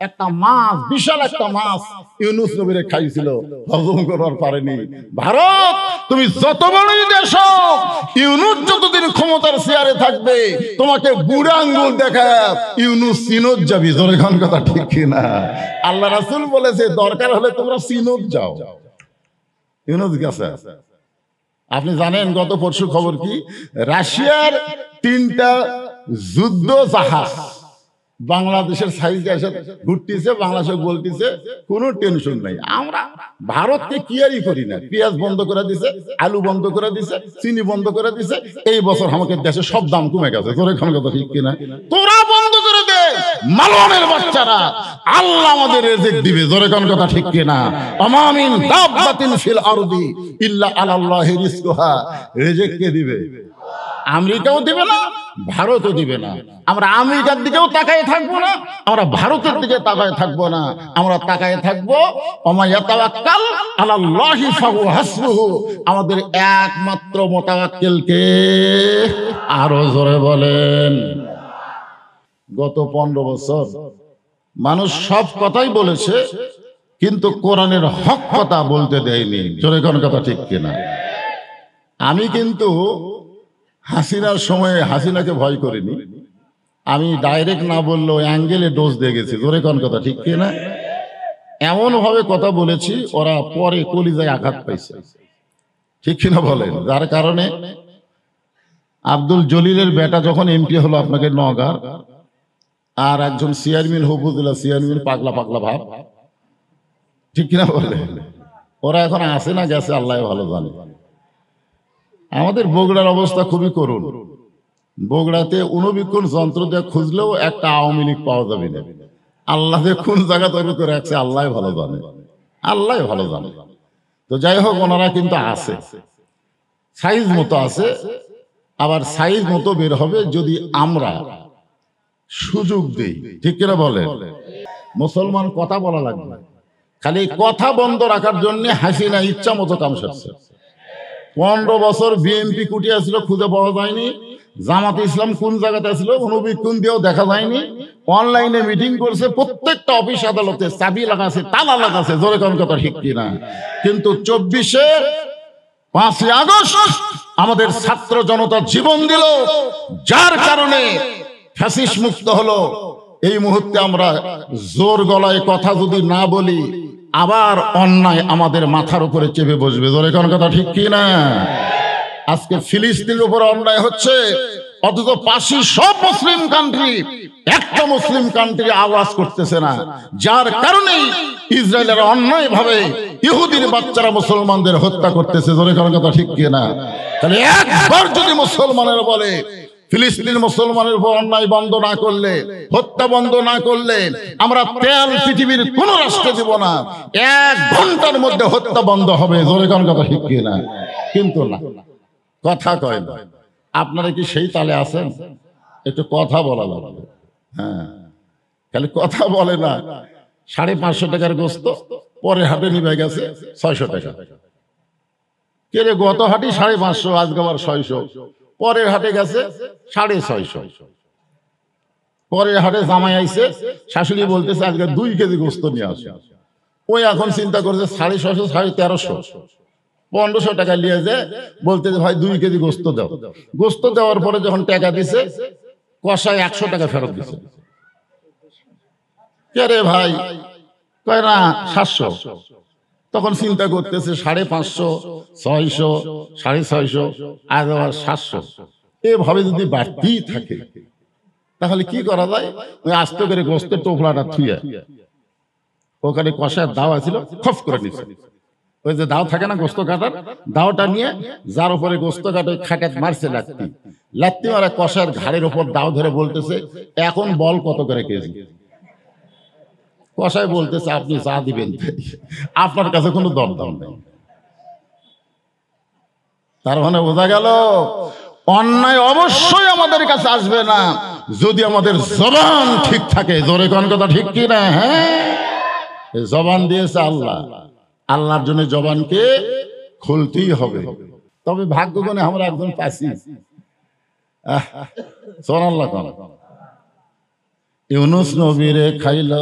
একটা মাছ, বিশাল একটা মাছ ইউনূস নবীরে খাইছিল, হজম করার পারেনি। ভারত তুমি যত বড়ই দেশ হোক, ইউনূস যতদিন ক্ষমতার চেয়ারে থাকবে তোমাকে বুড়া আঙ্গুল দেখায় ইউনূস সিনোদ যাবি। জোরে খান কথা ঠিক কিনা? আল্লাহ রাসূল বলেছে দরকার হলে তোমরা সিনোদ যাও। ইউনূস গেছে। আপনি জানেন গত পরশু খবর কি, রাশিয়ার 3টা যুদ্ধ জাহাজ বাংলাদেশের সাইজে এসে ঘুরতেছে, বাংলাদেশে বলতেছে কোনো টেনশন নাই, আমরা ভারতকে কেয়ারই করি না। পেঁয়াজ বন্ধ করে দিছে, আলু বন্ধ করে দিছে, চিনি বন্ধ করে দিছে। এই বছর আমাদের দেশে সব দাম কমে গেছে। তোর এখন কথা ঠিক কিনা? তোরা বন্ধ করে দে, মালওয়ানের বাচ্চারা, আল্লাহ আমাদের রিজিক দিবে। জোরে কোন কথা ঠিক কিনা? আমা মিন দাব্বাতিন ফিল আরদি ইল্লা আলাল্লাহি রিজকুহা। রিজিক কে দিবে? আমেরিকাও দিবে না, ভারতও দিবে না। আমরা আমেরিকার দিকেও তাকায় থাকবো না, আমরা ভারতের দিকে তাকায় থাকবো না। আমরা তাকায় থাকবো ওমা ইয়াতাওয়াক্কাল আলাল্লাহি ফাহুয়া হাসবুহু। আমাদের একমাত্র মুতাওয়াক্কিল কে? আরো জোরে বলেন। গত 15 বছর মানুষ সব কথাই বলেছে, কিন্তু কোরআনের হক কথা বলতে দেয়নি। জোরে কোন কথা ঠিক কিনা? আমি কিন্তু হাসিনার সময় হাসিনাকে ভয় করিনি, আমি ডাইরেক্ট না বললেও অ্যাঙ্গেলে ডোজ দিয়ে গেছি। জোরে কোন কথা ঠিক কিনা? এমন ভাবে কথা বলেছি ওরা পরে কলিজায় আঘাত পাইছে, ঠিক কিনা বলেন? যার কারণে আব্দুল জলিলের বেটা যখন এমপি হলো আপনাকে নওগাঁর, আর একজন চেয়ারম্যান হবুদুল্লাহ, চেয়ারম্যান পাগলা পাগলা ভাব, ঠিক কিনা বলেন? ওরা এখন আসে না গেছে আল্লাহ ভালো জানে। আমাদের বগুড়ার অবস্থা খুবই করুণ। বগুড়াতে অণুবীক্ষণ যন্ত্র দিয়ে খুঁজলেও একটা আওয়ামী লীগ পাওয়া যাবে না। আল্লাহ কোন জায়গা তৈরি করে রাখছে আল্লাহ ভালো জানে, আল্লাহ ভালো জানে। তো যাই হোক, ওনারা কিন্তু আছে, সাইজ মতো আছে, আবার সাইজ মতো বের হবে যদি আমরা সুযোগ দেই, ঠিক কিনা বলে? মুসলমান কথা বলা লাগবে, খালি কথা বন্ধ রাখার জন্য হাসিনা ইচ্ছা মতো কাম সারছে। 15 বছর বিএনপি কুটিয়ে ছিল, খুঁজে পাওয়া যায়নি। জামাতে ইসলাম কোন জায়গাতে ছিল অণুবীক্ষণ দিয়েও দেখা যায়নি। অনলাইনে মিটিং করছে, প্রত্যেকটা অফিস আদালতে চাবি লাগাছে, তালা লাগাছে। জোরে কোন কথা ঠিক কিনা? কিন্তু 24-এ 5ই আগস্ট আমাদের ছাত্র জনতা জীবন দিল, যার কারণে ফ্যাসিস্ট মুক্ত হলো। এই মুহূর্তে আমরা জোর গলায় কথা যদি না বলি, আবার অন্যায় আমাদের মাথার উপরে চেপে বসবে। জোরে কোন কথা ঠিক কিনা? আজকে ফিলিস্তিনের উপর অন্যায় হচ্ছে, অথচ পাশে সব মুসলিম কান্ট্রি, একটা মুসলিম কান্ট্রি আওয়াজ করতেছে না। যার কারণে ইসরায়েলের অন্যায় ভাবে ইহুদির বাচ্চারা মুসলমানদের হত্যা করতেছে। জোরে কোন কথা ঠিক কিনা? তাহলে একবার যদি মুসলমানের বলে ফিলিস্তিন মুসলমানের উপর অন্যায় বন্ধ না করলে, হত্যা বন্ধ না করলে আমরা তেল পৃথিবীর কোন রাষ্ট্রে দেব না, 1 ঘন্টার মধ্যে হত্যা বন্ধ হবে। জোরে কোন কথা ঠিক কিনা? কিন্তু না, কথা কয় না। আপনারা কি সেই তালে আছেন? একটু কথা বলা লাগবে। হ্যাঁ, খালি কথা বলে না। 550 টাকার গোস্ত পরে হাটে নিবে গেছে 600 টাকা। কে রে, গত হাটে 550, আজকে আবার 600। পরের হাটে গেছে 650। পরের হাটে জামাই আইছে, শাশুড়ি বলতেছে আজকে 2 কেজি গোস্ত নিয়ে আসে। ওই এখন চিন্তা করছে 650, 1350, 1500 টাকা নিয়ে যে বলতেছে ভাই 2 কেজি গোস্ত দাও। গোস্ত দেওয়ার পরে যখন টাকা দিছে, কষায় 100 টাকা ফেরত দিছে। কে রে ভাই? কয় না 700। তখন চিন্তা করতেছে 550, 600, 650, আজ আবার 700। এভাবে যদি বাড়তেই থাকে তাহলে কি করা যায়? ওই আস্তে করে গোস্তের টোপলাটা থুয়ে ওখানে কষায় দাওয়া ছিল, খপ করে নিচ্ছে। ওই যে দাও থাকে না গোস্ত কাটার, দাওটা নিয়ে যার উপরে গোস্ত কাটে খাটাত মারছে লাত্তি। লাত্তি মারা কষার ঘাড়ের উপর দাও ধরে বলতেছে এখন বল কত করে কেজি? কষায় বলতেছে আপনি যা দিবেন, আপনার কাছে কোনো দরদাম নেই। তার মানে বোঝা গেল অন্যায় অবশ্যই আমাদের কাছে আসবে না যদি আমাদের জবান ঠিক থাকে। জোরে কোন কথা ঠিক কিনা? হ্যাঁ, জবান দিয়েছে আল্লাহ, আল্লাহর জন্য জবানকে খুলতেই হবে। তবে ভাগ্যগুণে আমরা একজন পাচ্ছি, সুবহানাল্লাহ। ইউনূস নবীরে খাইল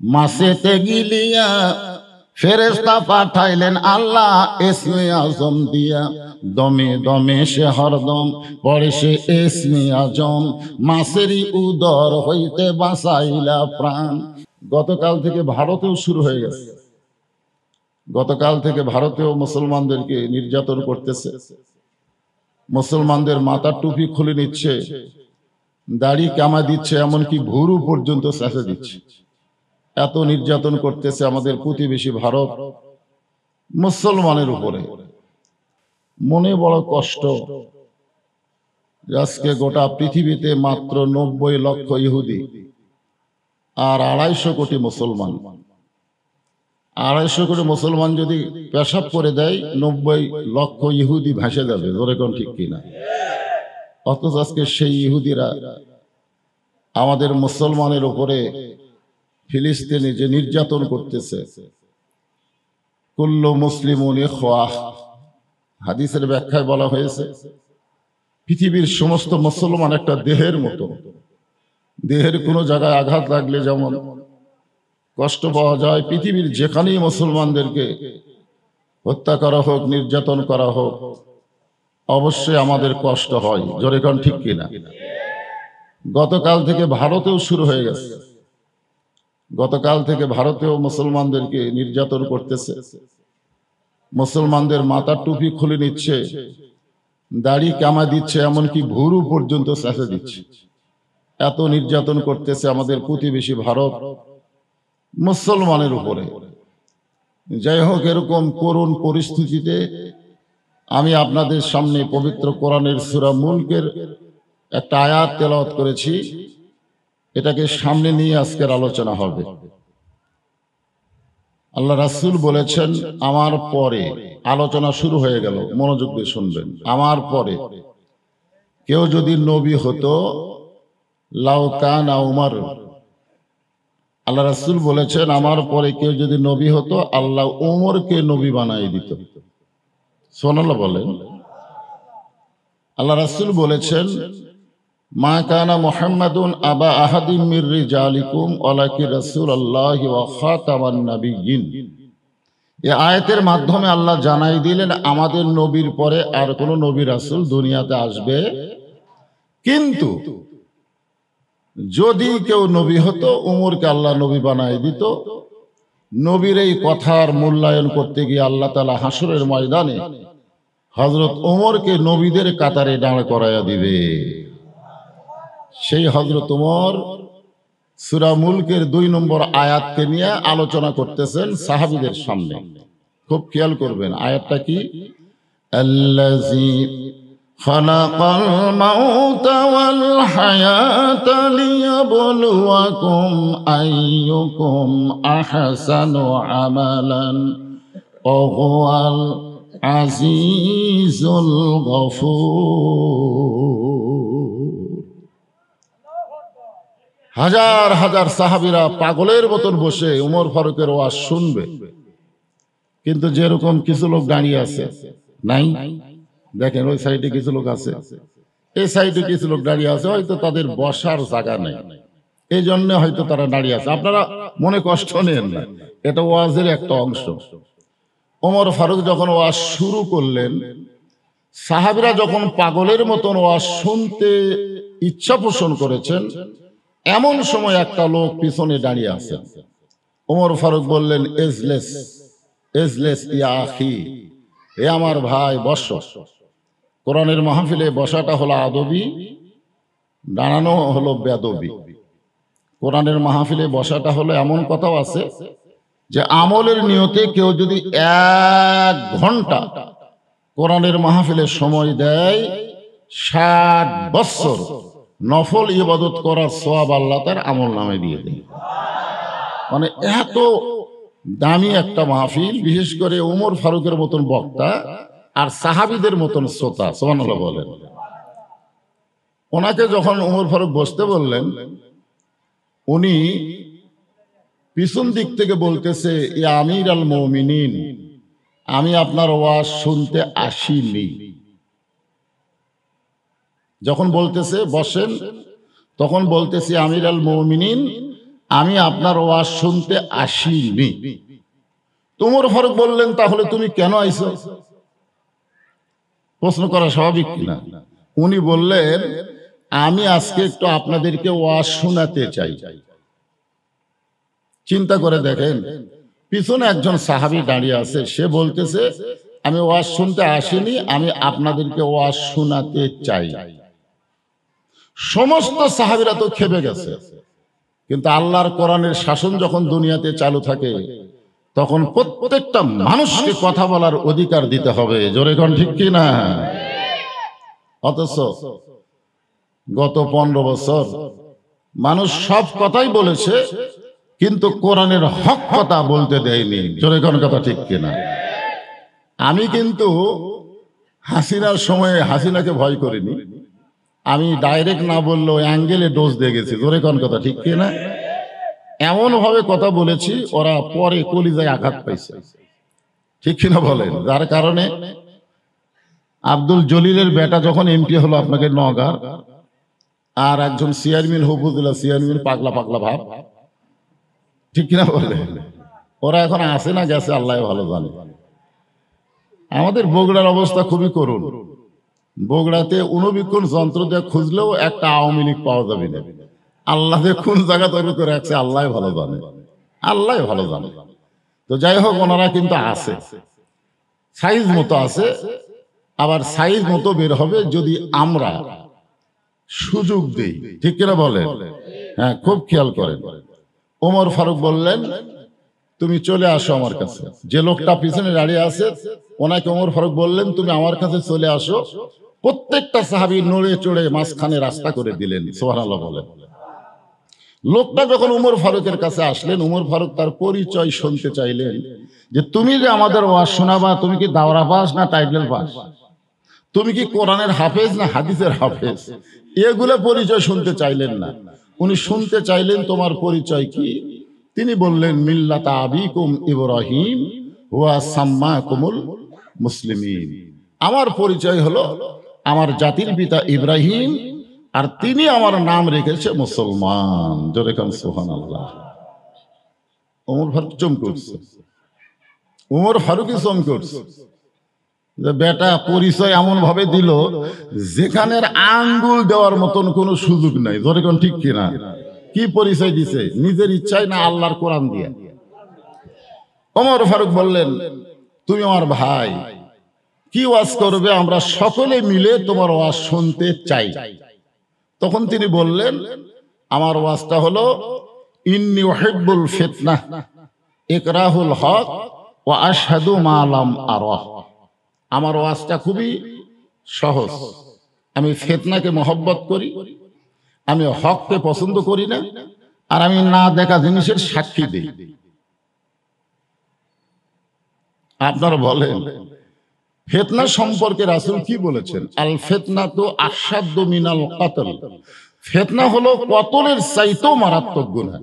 মাসেতে গিলিয়া ফেরেশতা পাঠাইলেন আল্লাহ ইসমে আজম দিয়া, দমে দমে সে হরদম পড়ে সে ইসমে আজম, মাসেরই উদর হইতে বাঁচাইলা প্রাণ। গতকাল থেকে ভারতেও শুরু হয়ে গেছে, গতকাল থেকে ভারতেও মুসলমানদেরকে নির্যাতন করতেছে, মুসলমানদের মাথার টুপি খুলে নিচ্ছে, দাড়ি কামা দিচ্ছে, এমনকি ভুরু পর্যন্ত চেঁচে দিচ্ছে। এত নির্যাতন করতেছে আমাদের প্রতিবেশী ভারত মুসলমানের উপরে। মনে বড় কষ্ট, আজকে গোটা পৃথিবীতে মাত্র 90 লক্ষ ইহুদি আর 250 কোটি মুসলমান। 250 কোটি মুসলমান যদি পেশাব করে দেয়, 90 লক্ষ ইহুদি ভাসে যাবে। ধরে কোন ঠিক কিনা? অথচ আজকে সেই ইহুদিরা আমাদের মুসলমানের উপরে ফিলিস্তিনে যে নির্যাতন করতেছে, কুল্লু মুসলিমুন ইখওয়াহ, হাদিসের ব্যাখ্যায় বলা হয়েছে পৃথিবীর সমস্ত মুসলমান একটা দেহের মতো। দেহের কোনো জায়গায় আঘাত লাগলে যেমন কষ্ট পাওয়া যায়, পৃথিবীর যেখানেই মুসলমানদেরকে হত্যা করা হোক, নির্যাতন করা হোক, অবশ্যই আমাদের কষ্ট হয়। জোরে কোন ঠিক কিনা? গতকাল থেকে ভারতেও শুরু হয়ে গেছে, গতকাল থেকে ভারতেও মুসলমানদেরকে নির্যাতন করতেছে, মুসলমানদের মাথার টুপি খুলে নিচ্ছে, দাড়ি কামা দিচ্ছে, এমনকি ভুরু পর্যন্ত চেঁচে দিচ্ছে। এত নির্যাতন করতেছে আমাদের প্রতিবেশী ভারত মুসলমানের উপরে। যাই হোক, এরকম করুণ পরিস্থিতিতে আমি আপনাদের সামনে পবিত্র কোরআনের সূরা মুলকের একটা আয়াত তেলাওয়াত করেছি, এটাকে সামনে নিয়ে আজকের আলোচনা হবে। আল্লাহ রাসূল বলেছেন, আমার পরে, আলোচনা শুরু হয়ে গেল, মনোযোগ দিয়ে শুনবেন। আমার পরে কেউ যদি নবী হতো, লাউ কানা উমর, আল্লাহ রাসূল বলেছেন আমার পরে কেউ যদি নবী হতো, আল্লাহ উমরকে নবী বানাই দিত। সুবহানাল্লাহ বলেন। আল্লাহ রাসূল বলেছেন, মা কানা মুহাম্মাদুন আবা আহাদিম মির রিজালিকুম ওয়ালাকিন রাসূলুল্লাহি ওয়া খাতামান নাবিয়্যিন। এই আয়াতের মাধ্যমে আল্লাহ জানাই দিলেন আমাদের নবীর পরে আর কোনো নবী রাসূল দুনিয়াতে আসবে, কিন্তু যদি কেউ নবী হতো, উমরকে আল্লাহ নবী বানাই দিত। নবীর এই কথার মূল্যায়ন করতে গিয়ে আল্লাহ তাআলা হাসরের ময়দানে হযরত উমরকে নবীদের কাতারে দাঁড় করাইয়া দিবে। সেই হযরত উমর সূরা মুলকের 2 নম্বর আয়াতকে নিয়ে আলোচনা করতেছেন সাহাবীদের সামনে। খুব খেয়াল করবেন আয়াতটা কি? আল্লাযী খালাকাল মাউতা ওয়াল হায়াতা লিয়াবলুয়াকুম আইয়ুকুম আহসানু আমালান ওয়া হুয়াল আজিজুল গফুর। হাজার হাজার সাহাবীরা পাগলের মতন বসে উমর ফারুকের ওয়াজ শুনবে, কিন্তু যেরকম কিছু লোক দাঁড়িয়ে আছে, নাই দেখেন ওই সাইডে কিছু লোক আছে, এই সাইডে কিছু লোক দাঁড়িয়ে আছে, হয়তো তাদের বসার জায়গা নেই, এই জন্য হয়তো তারা দাঁড়িয়ে আছে। আপনারা মনে কষ্ট নেন না, এটা ওয়াজের একটা অংশ। ওমর ফারুক যখন ওয়াজ শুরু করলেন, সাহাবীরা যখন পাগলের মতন ওয়াজ শুনতে ইচ্ছা পোষণ করেছেন, এমন সময় একটা লোক পিছনে দাঁড়িয়ে আছে। ওমর ফারুক বললেন, এজলেস এজলেস ইয়া আখি, এ আমার ভাই বসো। কোরআনের মাহফিলে বসাটা হলো আদবি, দাঁড়ানো হলো বেদবি। কোরআনের মাহফিলে বসাটা হলো, এমন কথাও আছে যে আমলের নিয়তে কেউ যদি 1 ঘন্টা কোরআনের মাহফিলে সময় দেয়, 60 বছর নফল ইবাদত করার সওয়াব আল্লাহ তার আমল নামে দিয়ে দেয়। মানে এত দামি একটা মাহফিল, বিশেষ করে উমর ফারুকের মতন বক্তা আর সাহাবীদের মতন শ্রোতা। সুবহানাল্লাহ বলেন। ওনাকে যখন উমর ফারুক বসতে বললেন, উনি পিছন দিক থেকে বলতেছে, ইয়া আমির আল মুমিনিন, আমি আপনার ওয়াজ শুনতে আসিনি। যখন বলতেছে বসেন, তখন বলতেছে আমির আল মুমিনিন, আমি আপনার ওয়াজ শুনতে আসিনি। ওমর ফারুক বললেন, তাহলে তুমি কেন আইছো? প্রশ্ন করা স্বাভাবিক কিনা? উনি বললেন, আমি আজকে একটু আপনাদেরকে ওয়াজ শোনাতে চাই। চিন্তা করে দেখেন, পিছনে একজন সাহাবী দাঁড়িয়ে আছে, সে বলতেছে আমি ওয়াজ শুনতে আসিনি, আমি আপনাদেরকে ওয়াজ শোনাতে চাই। সমস্ত সাহাবীরা তো খেপে গেছে। কিন্তু আল্লাহর কোরআনের শাসন যখন দুনিয়াতে চালু থাকে, তখন প্রত্যেকটা মানুষকে কথা বলার অধিকার দিতে হবে। জোরে কোন ঠিক কি না? অথচ গত 15 বছর মানুষ সব কথাই বলেছে, কিন্তু কোরআনের হক কথা বলতে দেয়নি। জোরে কোন কথা ঠিক কিনা? আমি কিন্তু হাসিনার সময়ে হাসিনাকে ভয় করিনি, আমি ডাইরেক্ট না বললেও অ্যাঙ্গেলে ডোজ দিয়ে গেছি। জোরে কোন কথা ঠিক কিনা? এমন ভাবে কথা বলেছি, ওরা পরে কলিজায় আঘাত পাইছে। ঠিক কিনা বলেন? যার কারণে আব্দুল জলিলের বেটা যখন এমপি হলো আপনাকে নওগাঁর, আর একজন চেয়ারম্যান উপজেলা চেয়ারম্যান, পাগলা পাগলা ভাব। ঠিক কিনা বলেন? ওরা এখন আসে না গেছে আল্লাহ ভালো জানে। আমাদের বগুড়ার অবস্থা খুবই করুণ। বগুড়াতে অণুবীক্ষণ যন্ত্র দিয়ে খুঁজলেও একটা আওয়ামী লীগ পাওয়া যাবে না। আল্লাহ কোন জায়গা তৈরি করে রাখছে আল্লাহ ভালো জানে, আল্লাহ ভালো জানে। তো যাই হোক, ওনারা কিন্তু আছে, সাইজ মতো আছে, আবার সাইজ মতো বের হবে যদি আমরা সুযোগ দিই। ঠিক কিনা বলেন? হ্যাঁ, খুব খেয়াল করেন। ওমর ফারুক বললেন, তুমি চলে আসো আমার কাছে। যে লোকটা পিছনে দাঁড়িয়ে আছে ওনাকে ওমর ফারুক বললেন, তুমি আমার কাছে চলে আসো। প্রত্যেকটা সাহাবী নড়ে চড়ে মাঝখানে রাস্তা করে দিলেন। সুবহানাল্লাহ বলেন। লোকটা যখন উমর ফারুকের কাছে আসলেন, উমর ফারুক তার পরিচয় শুনতে চাইলেন, যে তুমি যে আমাদের ওয়াজ শোনাবা, তুমি কি দাওরা পাস না টাইটেল পাস? তুমি কি কোরআনের হাফেজ না হাদিসের হাফেজ? এগুলো পরিচয় শুনতে চাইলেন না। উনি শুনতে চাইলেন তোমার পরিচয় কি? তিনি বললেন, মিল্লাতা আবিকুম ইব্রাহিম ওয়া সাম্মাকুমুল মুসলিমিন। আমার পরিচয় হলো আমার জাতির পিতা ইব্রাহিম, আর তিনি আমার নাম রেখেছে মুসলমান। জোরে কান সুবহানাল্লাহ। ওমর ফারুক চমকে উঠছে। ওমর ফারুকই চমকে উঠছে যে বেটা পরিচয় এমন ভাবে দিল যেখানের আঙ্গুল দেওয়ার মতন কোনো সুযোগ নাই। জোরে কান ঠিক কিনা? কি পরিচয় দিছে? নিজের ইচ্ছায় না আল্লাহর কোরআন দিয়ে? ওমর ফারুক বললেন, তুমি আমার ভাই, কি ওয়াজ করবে? আমরা সকলে মিলে তোমার ওয়াজ শুনতে চাই। তখন তিনি বললেন, আমার ওয়াজটা হলো ইন্নী উহিব্বুল ফিতনাহ ইকরাহুল হক ওয়া আশহাদু মা লাম আরাহ। আমার ওয়াজটা খুবই সহজ। আমি ফিতনাকে মহব্বত করি, আমি হককে পছন্দ করি না, আর আমি না দেখা জিনিসের সাক্ষী দিই। আপনারা বলেন, ফিতনা সম্পর্কে রাসূল কি বলেছেন? আল ফিতনাতু আশাদ্দু মিনাল কতল। ফিতনা হলো কতলের চাইতেও মারাত্মক গুনাহ।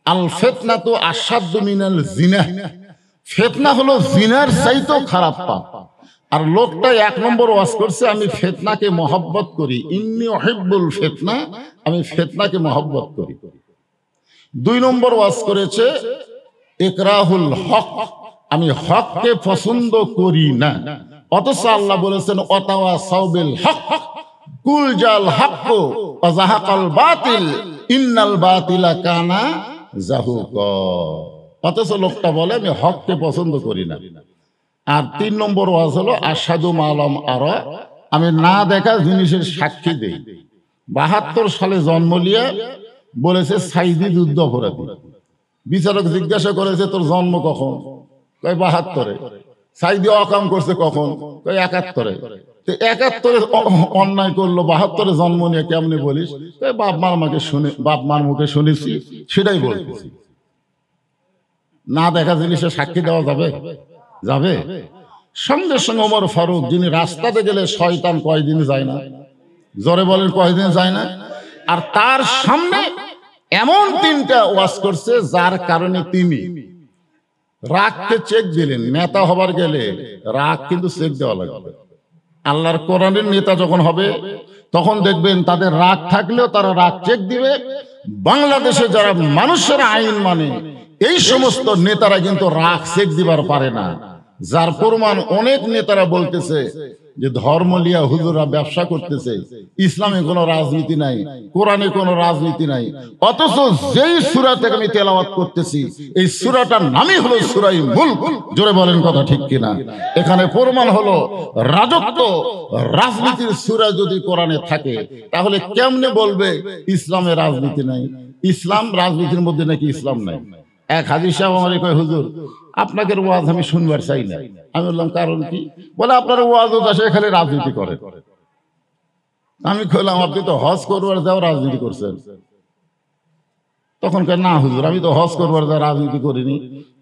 আল ফিতনাতু আশাদ্দু মিনাল জিনা। ফিতনা হলো জিনার চাইতেও খারাপ পাপ। আর লোকটা 1 নম্বর ওয়াজ করছে, আমি ফিতনাকে মহব্বত করি, ইন্নী উহিব্বুল ফিতনা, আমি ফিতনাকে মহব্বত করি। 2 নম্বর ওয়াজ করেছে ইকরাহুল হক, আমি হককে পছন্দ করি না। অথচ আল্লাহ বলেছেন ওয়াতাওয়াসাউ বিল হক কুল জাল হক ওয়া যাহাকাল বাতিল ইন্নাল বাতিলা কানা যাহুকা। অথচ লোকটা বলে আমি হককে পছন্দ করি না। আর 3 নম্বর ওয়াজ হলো আশহাদু মা লাম আরা, আমি না দেখা জিনিসের সাক্ষী দেই। 72 সালে জন্ম নিয়ে বলেছে সাইদি যুদ্ধ অপরাধী। বিচারক জিজ্ঞাসা করেছে তোর জন্ম কখন? কয় 72-এ। সাইদি অকাম করছে কখন? কয় 71-এ। তো 71-এ অন্যায় করলো, 72-এ জন্ম নিয়ে কেমনে বলিস? কয় বাপ মার মুখে শুনেছি, সেটাই বলতেছি। না দেখা জিনিসের সাক্ষী দেওয়া যাবে? যাবে? সঙ্গে সঙ্গে ওমর ফারুক, যিনি রাস্তাতে গেলে শয়তান কয়দিন যায় না? জোরে বলেন, কয়দিন যায় না? আর তার সামনে এমন 3টা ওয়াজ করছে যার কারণে তিনি রাগকে চেক দিলেন। নেতা হবার গেলে রাগ কিন্তু চেক দেওয়া লাগবে। আল্লাহর কোরআনের নেতা যখন হবে তখন দেখবেন তাদের রাগ থাকলেও তারা রাগ চেক দিবে, বাংলাদেশে যারা মানুষের আইন মানে এই সমস্ত নেতারা কিন্তু রাগ সেক দিবার পারে না। যার প্রমাণ অনেক নেতারা বলতেছে যে ধর্ম লিয়া হুজুররা ব্যবসা করতেছে, ইসলামে কোনো রাজনীতি নাই, কোরআনে কোনো রাজনীতি নাই। অথচ যেই সূরা থেকে আমি তেলাওয়াত করতেছি এই সূরাটার নামই হলো সূরায়ে মুলক। জোরে বলেন কথা ঠিক কিনা? এখানে প্রমাণ হলো রাজত্ব রাজনীতির সূরা যদি কোরআনে থাকে তাহলে কেমনে বলবে ইসলামে রাজনীতি নাই? ইসলাম রাজনীতির মধ্যে নাকি ইসলাম নাই। এক হাজী সাহেব আমারে কয়, হুজুর আপনাকে ওয়াজ আমি শুনবার চাই না। আমি বললাম কারণ কি? বলে আপনার ওয়াজ আসে এখানে রাজনীতি করে। আমি কইলাম আপনি তো হজ করবার যাও রাজনীতি করছেন। তখন কয় না হুজুর আমি তো হজ করবার যাও রাজনীতি করিনি,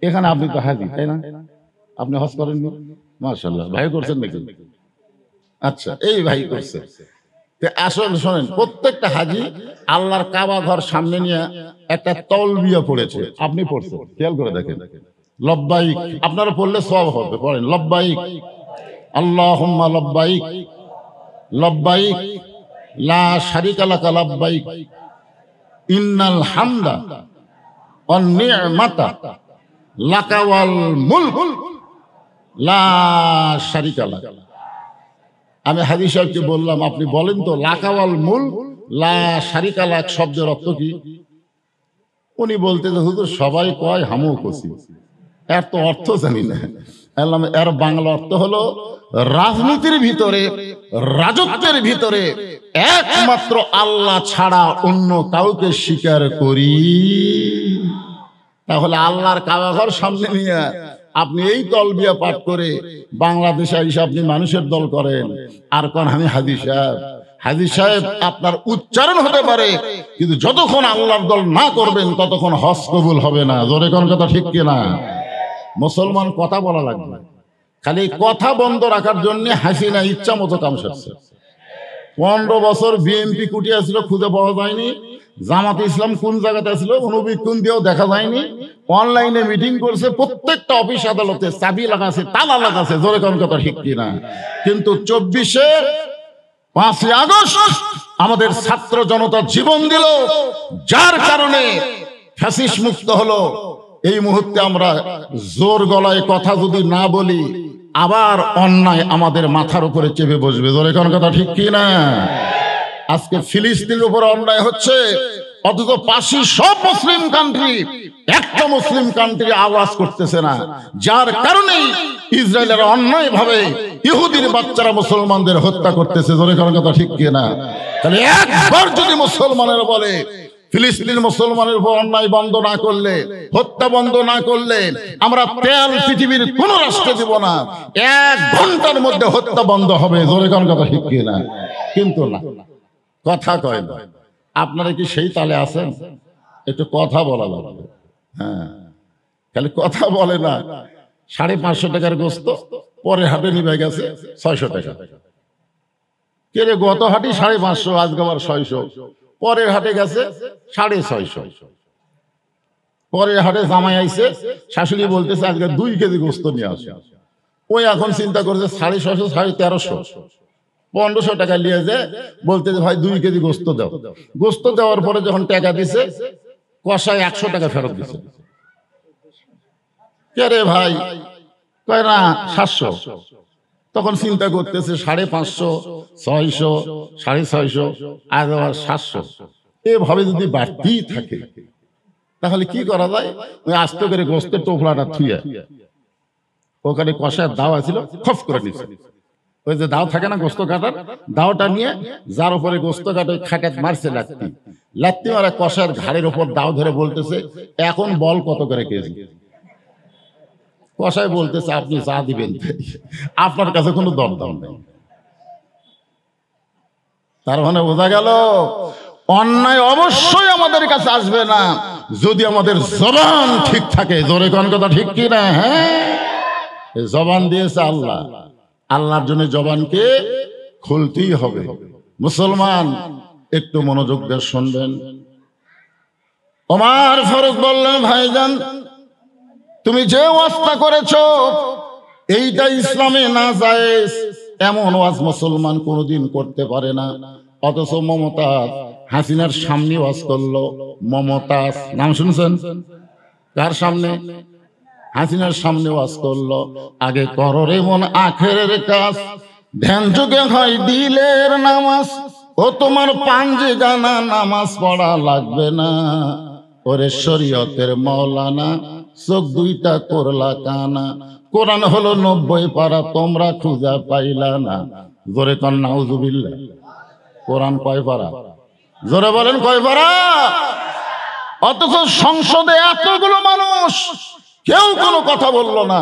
এখানে আপনি তো হাজি তাই না? আপনি হজ করেননি? মাশাআল্লাহ, ভাই করছেন নাকি? আচ্ছা, এই ভাই করছে। আসলে শোনেন, প্রত্যেকটা হাজি আল্লাহর কাবা ঘর সামনে নিয়ে একটা তলবিয়া পড়েছে। আপনি পড়ছেন, খেয়াল করে দেখেন। লব্বাইক আপনারা পড়লে সওয়াব হবে, পড়েন লব্বাইক আল্লাহুম্মা লব্বাইক লব্বাইক লা শারিকা লাকা লব্বাইক ইন্নাল হামদা ওয়ান নি'মাতা লাকা ওয়াল মুলক লা শারিকা লাক। আমি হাজী সাহেবকে বললাম আপনি বলেন তো লাকা ওয়াল মুলক লা শারিকা লাক শব্দের অর্থ কি? উনি বলতে যে হুজুর সবাই কয় হামও কছি, এর তো অর্থ জানি না। এর বাংলা অর্থ হলো রাজনীতির ভিতরে রাজত্বের ভিতরে একমাত্র আল্লাহ ছাড়া অন্য কাউকে স্বীকার করি। তাহলে আল্লাহর কাবাঘর সামনে নিয়ে আপনি এই তলবিয়া পাঠ করে বাংলাদেশে এসে আপনি মানুষের দল করেন আর কোন আমি হাজী সাহেব। হাজী সাহেব আপনার উচ্চারণ হতে পারে, কিন্তু যতক্ষণ আল্লাহর দল না করবেন ততক্ষণ হজ কবুল হবে না। জোরে কোন কথা ঠিক কিনা? মুসলমান কথা বলা লাগবে, খালি কথা বন্ধ রাখার জন্য হাসিনা ইচ্ছা মতো কাম সারছে। 15 বছর বিএনপি কুটিয়া ছিল, খুঁজে পাওয়া যায়নি। জামাতে ইসলাম কোন জায়গাতে ছিল অনুবীক্ষণ দিয়েও দেখা যায়নি। অনলাইনে মিটিং করছে, প্রত্যেকটা অফিস আদালতে চাবি লাগাছে, তালা লাগাছে। জোরে কোন কথা ঠিক কিনা? কিন্তু 24-এ 5ই আগস্ট আমাদের ছাত্র জনতা জীবন দিল, যার কারণে ফ্যাসিস্ট মুক্ত হলো। এই মুহূর্তে আমরা জোর গলায় কথা যদি না বলি আবার অন্যায় আমাদের মাথার উপরে চেপে বসবে। জোরে কোন কথা ঠিক কিনা? আজকে ফিলিস্তিনের উপর অন্যায় হচ্ছে, অথচ পাশি সব মুসলিম কান্ট্রি একটা মুসলিম কান্ট্রি আওয়াজ করতেছে না, যার কারণে ইসরায়েলের অন্যায় ভাবে ইহুদির বাচ্চারা মুসলমানদের হত্যা করতেছে। জোরে কোন কথা ঠিক কিনা? তাহলে একবার যদি মুসলমানেরা বলে ফিলিস্তিন মুসলমানের উপর অন্যায় বন্ধ না করলে, হত্যা বন্ধ না করলে আমরা তেল পৃথিবীর কোন রাষ্ট্রে দিব না, 1 ঘন্টার মধ্যে হত্যা বন্ধ হবে। জোরে কোন কথা ঠিক কিনা? কিন্তু না, কথা কয় না। আপনারা কি সেই তালে আছেন? একটু কথা বলা লাগবে। হ্যাঁ, খালি কথা বলে না। 550 টাকার গোস্ত পরে হাটে নিবে গেছে 600 টাকা। কে রে, গত হাটে 550, আজকে আবার 600। পরের হাটে গেছে 650। পরের হাটে জামাই আইছে, শাশুড়ি বলতেছে আজকে 2 কেজি গোস্ত নিয়ে আসে। ওই এখন চিন্তা করছে 650, 1350, 1500 টাকা নিয়ে যায়, বলতেছে ভাই 2 কেজি গোস্ত দাও। গোস্ত দেওয়ার পরে যখন টাকা দিছে, কষায় 100 টাকা ফেরত দিছে। কে রে ভাই? কয় না 700। তখন চিন্তা করতেছে 550, 600, 650, আজ আবার 700। এভাবে যদি বাড়তেই থাকে তাহলে কি করা যায়? ওই আস্ত করে গোস্তের টোপলাটা থুইয়া ওখানে কষায় দাও ছিল, খপ করে নিচ্ছে। ওই যে দাও থাকে না গোস্ত কাটার, দাওটা নিয়ে যার উপরে গোস্ত কাটে খাটাত মারছে লাত্তি। লাত্তি মারা কষার ঘাড়ের উপর দাও ধরে বলতেছে এখন বল কত করে কেজি? কষায় বলতেছে আপনি যা দিবেন আপনার কাছে কোনো দরদাম নেই। তার মানে বোঝা গেল অন্যায় অবশ্যই আমাদের কাছে আসবে না যদি আমাদের জবান ঠিক থাকে। জোরে কোন কথা ঠিক কি না? হ্যাঁ, জবান দিয়েছে আল্লাহ, আল্লাহর জন্য জবানকে খুলতেই হবে। মুসলমান একটু মনোযোগ দিয়ে শুনবেন। ওমর ফারুক বললেন ভাইজান তুমি যে ওয়াজটা করেছো এইটা ইসলামে না জায়েজ, এমন ওয়াজ মুসলমান কোনোদিন করতে পারে না। অথচ মমতাজ হাসিনার সামনে ওয়াজ করলো মমতাজ, নাম শুনছেন? কার সামনে? হাসিনার সামনে ওয়াজ করলো, আগে করো রে মন আখেরের কাজ, ধ্যান যুগে হয় দিলের নামাজ, ও তোমার পাঞ্জে গানা নামাজ পড়া লাগবে না, ওরে শরীয়তের মৌলানা চোখ দুইটা করলা কানা, কোরআন হলো 90 পারা তোমরা খুঁজা পাইলা না। জোরে কন নাউজুবিল্লাহ। কোরআন কয় পারা? জোরে বলেন কয় পারা? অথচ সংসদে এতগুলো মানুষ কেউ কোনো কথা বললো না।